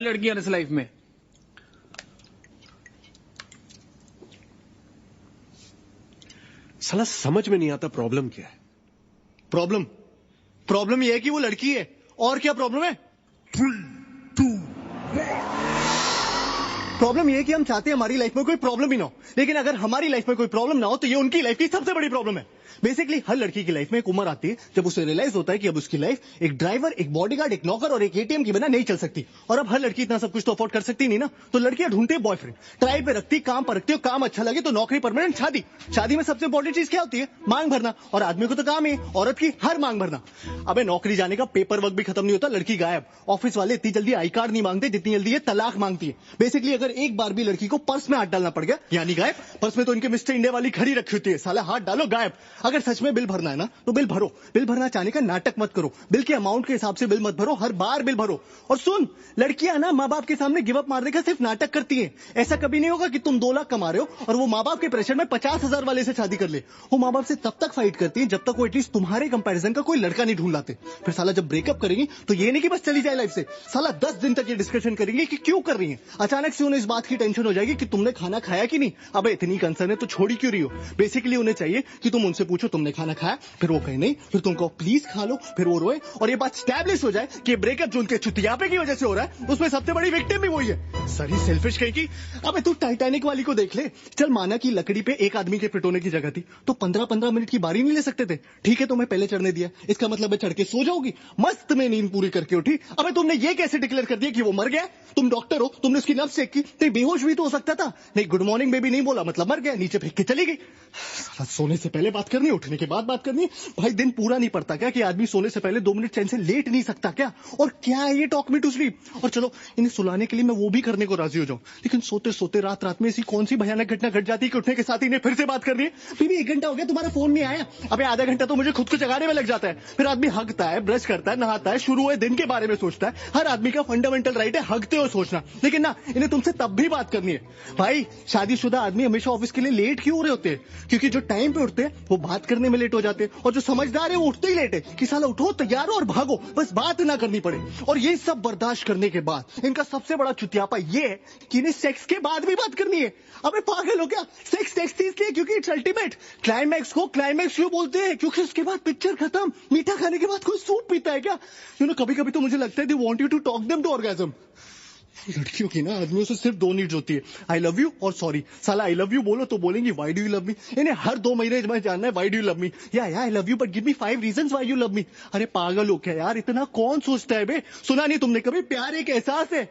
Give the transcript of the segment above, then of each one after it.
लड़कियां इस लाइफ में। साला समझ में नहीं आता प्रॉब्लम क्या है। प्रॉब्लम यह है कि वो लड़की है। और क्या प्रॉब्लम है? 3, 2, प्रॉब्लम यह है कि हम चाहते हैं हमारी लाइफ में कोई प्रॉब्लम ही ना हो, लेकिन अगर हमारी लाइफ में कोई प्रॉब्लम ना हो तो ये उनकी लाइफ की सबसे बड़ी प्रॉब्लम है। बेसिकली हर लड़की की लाइफ में एक उम्र आती है जब उसे रियलाइज होता है कि अब उसकी लाइफ एक ड्राइवर, एक बॉडीगार्ड, एक नौकर और एक एटीएम की बिना नहीं चल सकती। और अब हर लड़की इतना सब कुछ तो अफोर्ड कर सकती नहीं ना, तो लड़कियां ढूंढती है बॉयफ्रेंड, ट्राई पे रखती, काम पर रखती है, काम अच्छा लगे तो नौकरी, परमानेंट, शादी। शादी में सबसे इंपॉर्टेंट चीज क्या होती है? मांग भरना। और आदमी को तो काम है औरत की हर मांग भरना। अबे नौकरी जाने का पेपर वर्क भी खत्म नहीं होता, लड़की गायब। ऑफिस वाले इतनी जल्दी आई कार्ड नहीं मांगते जितनी जल्दी ये तलाक मांगती है। बेसिकली अगर एक बार भी लड़की को पर्स में हाथ डालना पड़ गया यानी गायब। पर्स में तो इनके मिस्टर इंडिया वाली घड़ी रखी होती है, साला हाथ डालो गायब। अगर सच में बिल भरना है ना तो बिल भरो। बिल भरना चाहने का नाटक मत करो, बिल के अमाउंट के हिसाब से बिल मत भरो, हर बार बिल भरो। और सुन, लड़कियां ना माँ बाप के सामने गिव अप मारने का सिर्फ नाटक करती हैं। ऐसा कभी नहीं होगा कि तुम 2 लाख कमा रहे हो और वो माँ बाप के प्रेशर में 50,000 वाले से शादी कर ले। वो माँ बाप से तब तक फाइट करती है जब तक वो एटलीस्ट तुम्हारे कंपैरिजन का कोई लड़का नहीं ढूंढ लाते। फिर साला जब ब्रेकअप करेंगी तो ये नहीं कि बस चली जाए लाइफ से, साला 10 दिन तक ये डिस्कशन करेंगे कि क्यों कर रही है। अचानक से उन्हें इस बात की टेंशन हो जाएगी कि तुमने खाना खाया कि नहीं। अबे इतनी कंसर्न है तो छोड़ी क्यों रही हो? बेसिकली उन्हें चाहिए कि तुम उनसे पूछो तुमने खाना खाया, फिर वो कहे नहीं, फिर तुम कहो प्लीज खा लो, फिर वो रोए और ये बात स्टैब्लिश हो जाए कि ब्रेकअप जो उनके चुतियापे की वजह से हो रहा है उसमें सबसे बड़ी विक्टिम भी वही है। सरी सेल्फिश कहीं की। अबे तू टाइटैनिक वाली को देख ले। चल माना कि लकड़ी पे एक आदमी के पिटोने की जगह थी तो 15-15 मिनट की बारी नहीं ले सकते थे? ठीक है तुम्हें पहले चढ़ने दिया, इसका मतलब है चढ़ के सो जाओगी, मस्त में नींद पूरी करके उठी। अबे तुमने ये कैसे डिक्लेयर कर दिया कि वो मर गया? तुम डॉक्टर हो, तुमने उसकी नब्ज चेक की, नहीं बेहोश भी तो हो सकता था। नहीं गुड मॉर्निंग बेबी नहीं बोला मतलब मर गया, नीचे फेंक के चली गई। सोने से पहले बात करनी, उठने के बाद बात करनी। भाई दिन पूरा नहीं पड़ता क्या कि आदमी सोने से पहले 2 मिनट चैन से लेट नहीं सकता क्या? और क्या है ये टॉक मी टू स्लीप? और चलो इन्हें सुलाने के लिए मैं वो भी करने को राजी हो जाऊं, लेकिन सोते सोते रात रात में ऐसी कौन सी भयानक घटना घट जाती है कि उठने के साथ इन्हें फिर से बात करनी है। बीबी 1 घंटा हो गया तुम्हारा फोन नहीं आया। अबे आधा घंटा तो मुझे खुद को जगाने में लग जाता है। फिर आदमी हगता है, ब्रश करता है, नहाता है, शुरू हुए दिन के बारे में सोचता है। हर आदमी का फंडामेंटल राइट है हगते हुए सोचना, लेकिन ना इन्हें तुमसे तब भी बात करनी है। भाई शादीशुदा आदमी हमेशा ऑफिस के लिए लेट क्यों हो रहे होते हैं? क्योंकि जो टाइम पे उठते हैं वो बात करने में लेट हो जाते हैं, और जो समझदार है वो उठते ही लेट है कि साला उठो, तैयार हो और भागो, बस बात ना करनी पड़े। और ये सब बर्दाश्त करने के बाद इनका सबसे बड़ा चुतियापा ये है कि इन्हें सेक्स के बाद भी बात करनी है। अबे पागल हो क्या? सेक्स सेक्स इसलिए क्योंकि इट्स अल्टीमेट। क्लाइमैक्स को क्लाइमैक्स क्यों बोलते हैं? क्योंकि उसके बाद पिक्चर खत्म। मीठा खाने के बाद कोई सूप पीता है क्या? कभी कभी तो मुझे लगता है they want you to talk them to orgasm. लड़कियों की ना आदमियों से सिर्फ 2 नीड्स होती है, आई लव यू और सॉरी। साला आई लव यू बोलो तो बोलेंगी why do you love me. इन्हें हर 2 महीने में जानना है why do you love me, या I love you but give me 5 reasons why you love me. अरे पागल हो क्या यार, इतना कौन सोचता है बे? सुना नहीं तुमने कभी प्यार एक एहसास है?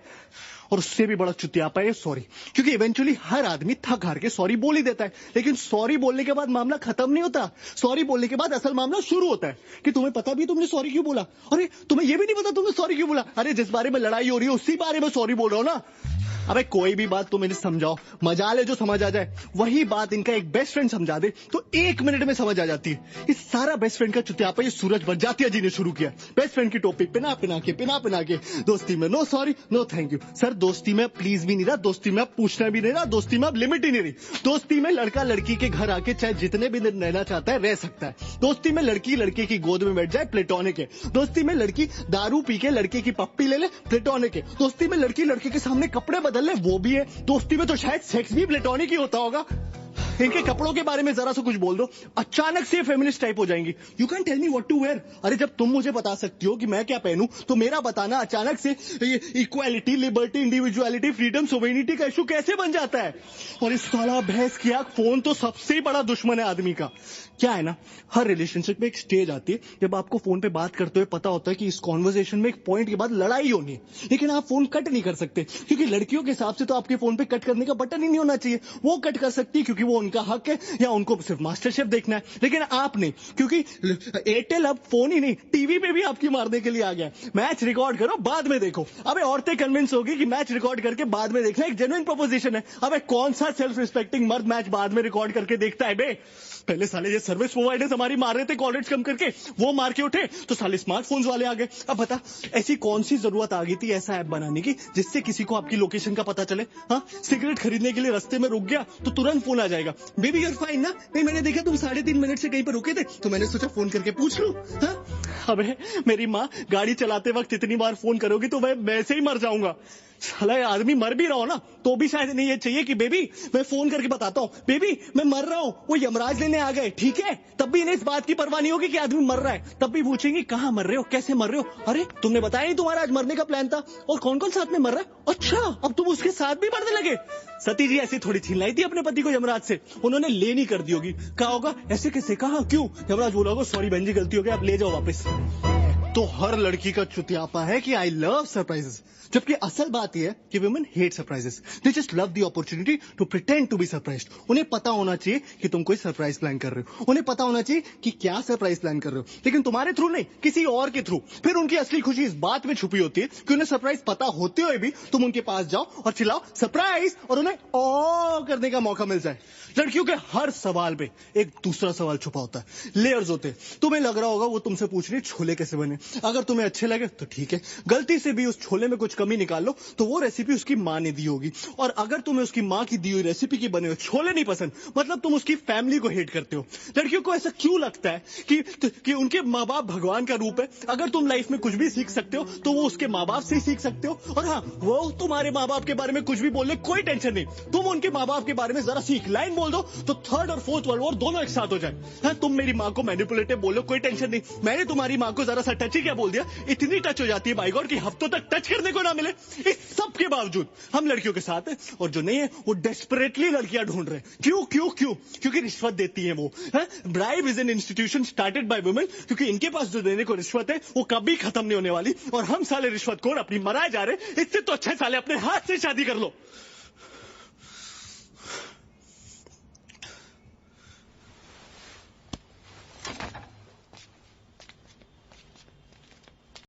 और उससे भी बड़ा चुतियापा है सॉरी, क्योंकि इवेंचुअली हर आदमी थक हार के सॉरी बोल ही देता है, लेकिन सॉरी बोलने के बाद मामला खत्म नहीं होता। सॉरी बोलने के बाद असल मामला शुरू होता है कि तुम्हें पता भी तुमने सॉरी क्यों बोला। अरे तुम्हें यह भी नहीं पता तुमने सॉरी क्यों बोला? अरे जिस बारे में लड़ाई हो रही है उसी बारे में सॉरी बोल रहा हूं ना। अबे कोई भी बात तुम इन्हें समझाओ, मजाल है जो समझ आ जाए। वही बात इनका एक बेस्ट फ्रेंड समझा दे तो 1 मिनट में समझ आ जाती है। इस सारा बेस्ट फ्रेंड का चुतियापा ये सूरज बरजातिया जी ने शुरू किया। बेस्ट फ्रेंड की टोपी पिना पिना के दोस्ती में no sorry no thank you. Sir दोस्ती में प्लीज भी नहीं रहा, दोस्ती में अब पूछना भी नहीं रहा, दोस्ती में अब लिमिट ही नहीं रही। दोस्ती में लड़का लड़की के घर आके चाहे जितने भी दिन रहना चाहता है रह सकता है। दोस्ती में लड़की लड़के की गोद में बैठ जाए, प्लेटोनिक है। दोस्ती में लड़की दारू पी के लड़के की पप्पी ले ले, प्लेटोनिक है। दोस्ती में लड़की लड़के के सामने कपड़े बदल ले, वो भी है। दोस्ती में तो शायद सेक्स भी प्लेटोनिक ही होता होगा। इनके कपड़ों के बारे में जरा सा कुछ बोल दो, अचानक से फेमिनिस्ट टाइप हो जाएंगी। You can tell me what to wear. अरे जब तुम मुझे बता सकती हो कि मैं क्या पहनूं तो मेरा बताना अचानक से equality, liberty, individuality, freedom, sovereignty का इशू कैसे बन जाता है? और इस साला भैंस की आंख फोन तो सबसे बड़ा दुश्मन है आदमी का। क्या है ना, हर रिलेशनशिप में एक स्टेज आती है जब आपको फोन पे बात करते हुए पता होता है कि इस कॉन्वर्सेशन में एक पॉइंट के बाद लड़ाई होनी है, लेकिन आप फोन कट नहीं कर सकते क्योंकि लड़कियों के हिसाब से तो आपके फोन पे कट करने का बटन ही नहीं होना चाहिए। वो कट कर सकती है क्योंकि वो उनका हक है या उनको सिर्फ मास्टर शेफ देखना है, लेकिन आप नहीं, क्योंकि एयरटेल अब फोन ही नहीं टीवी पे भी आपकी मारने के लिए आ गया। मैच रिकॉर्ड करो बाद में देखो। अबे औरतें कन्विंस होगी कि मैच रिकॉर्ड करके बाद में देखना एक जेन्युइन प्रोपोजिशन है। अबे कौन सा सेल्फ रिस्पेक्टिंग मर्द मैच बाद में रिकॉर्ड करके देखता है बे? पहले साले ये सर्विस प्रोवाइडर्स हमारी मार रहे थे कॉल रेट्स कम करके, वो मार के उठे तो साले स्मार्टफोन्स वाले आ गए। अब बता ऐसी कौन सी जरूरत आ गई थी ऐसा ऐप बनाने की जिससे किसी को आपकी लोकेशन का पता चले? हाँ, सिगरेट खरीदने के लिए रास्ते में रुक गया तो तुरंत फोन आ जाएगा, बेबी यूर फाइन ना? नहीं मैंने देखा तुम 3.5 मिनट से कहीं पर रुके थे तो मैंने सोचा फोन करके पूछ लूं। हाँ? अबे मेरी माँ गाड़ी चलाते वक्त इतनी बार फोन करोगी तो मैं वैसे ही मर जाऊंगा। साला ये आदमी मर भी रहा हो ना तो भी शायद नहीं ये चाहिए कि बेबी मैं फोन करके बताता हूँ, बेबी मैं मर रहा हूँ, वो यमराज लेने आ गए, ठीक है? तब भी इन्हें इस बात की परवाह नहीं होगी कि आदमी मर रहा है। तब भी पूछेंगे कहाँ मर रहे हो, कैसे मर रहे हो? अरे तुमने बताया नहीं तुम्हारा आज मरने का प्लान था, और कौन कौन साथ में मर रहा है? अच्छा अब तुम उसके साथ भी मरने लगे। सती जी ऐसी थोड़ी छीन लाई थी अपने पति को यमराज से, उन्होंने ले नहीं कर दी होगी। कहा होगा ऐसे कैसे, कहा, क्यों? यमराज बोला होगा सॉरी बहन जी गलती हो गई, आप ले जाओ वापस। तो हर लड़की का चुतियापा है कि आई लव सरप्राइजेस, जबकि असल बात यह है कि women hate surprises. They just love the opportunity to pretend to be surprised. उन्हें पता होना चाहिए कि तुम कोई सरप्राइज प्लान कर रहे हो, उन्हें पता होना चाहिए कि क्या सरप्राइज प्लान कर रहे हो, लेकिन तुम्हारे थ्रू नहीं, किसी और के थ्रू। फिर उनकी असली खुशी इस बात में छुपी होती है कि उन्हें सरप्राइज पता होते हुए भी तुम उनके पास जाओ और चिल्लाओ सरप्राइज, और उन्हें ओ करने का मौका मिल जाए। लड़कियों के हर सवाल पे एक दूसरा सवाल छुपा होता है, लेयर्स होते हैं। तुम्हें लग रहा होगा वो तुमसे पूछ रही छोले कैसे बने, अगर तुम्हें अच्छे लगे तो ठीक है, गलती से भी उस छोले में कुछ कमी निकाल लो तो वो रेसिपी उसकी माँ ने दी होगी, और अगर तुम्हें उसकी माँ की दी हुई रेसिपी की बने हुए छोले नहीं पसंद, मतलब तुम उसकी फैमिली को हेट करते हो। लड़कियों को ऐसा क्यों लगता है कि उनके माँ बाप भगवान का रूप है? अगर तुम लाइफ में कुछ भी सीख सकते हो तो वो उसके माँ बाप से ही सीख सकते हो। और हाँ, वो तुम्हारे माँ बाप के बारे में कुछ भी बोले कोई टेंशन नहीं, तुम उनके माँ बाप के बारे में जरा सीख लाइन बोल दो तो थर्ड और फोर्थ वर्ल्ड वॉर दोनों एक साथ हो जाए। हाँ, तुम मेरी माँ को मैनिपुलेटिव बोलो कोई टेंशन नहीं, मैंने तुम्हारी माँ को जरा सा टच ही क्या बोल दिया, इतनी टच हो जाती है बाई गॉड कि हफ्तों तक टच करने को ना मिले। इस सब के बावजूद हम लड़कियों के साथ हैं, और जो नहीं है वो डेस्परेटली लड़कियां ढूंढ रहे हैं। क्यों क्यों क्यों? क्योंकि रिश्वत देती है वो। Bribe is an institution started by women, क्योंकि इनके पास जो देने को रिश्वत है वो कभी खत्म नहीं होने वाली, और हम साले रिश्वतखोर अपनी मराए जा रहे। इससे तो अच्छा साले अपने हाथ से शादी कर लो।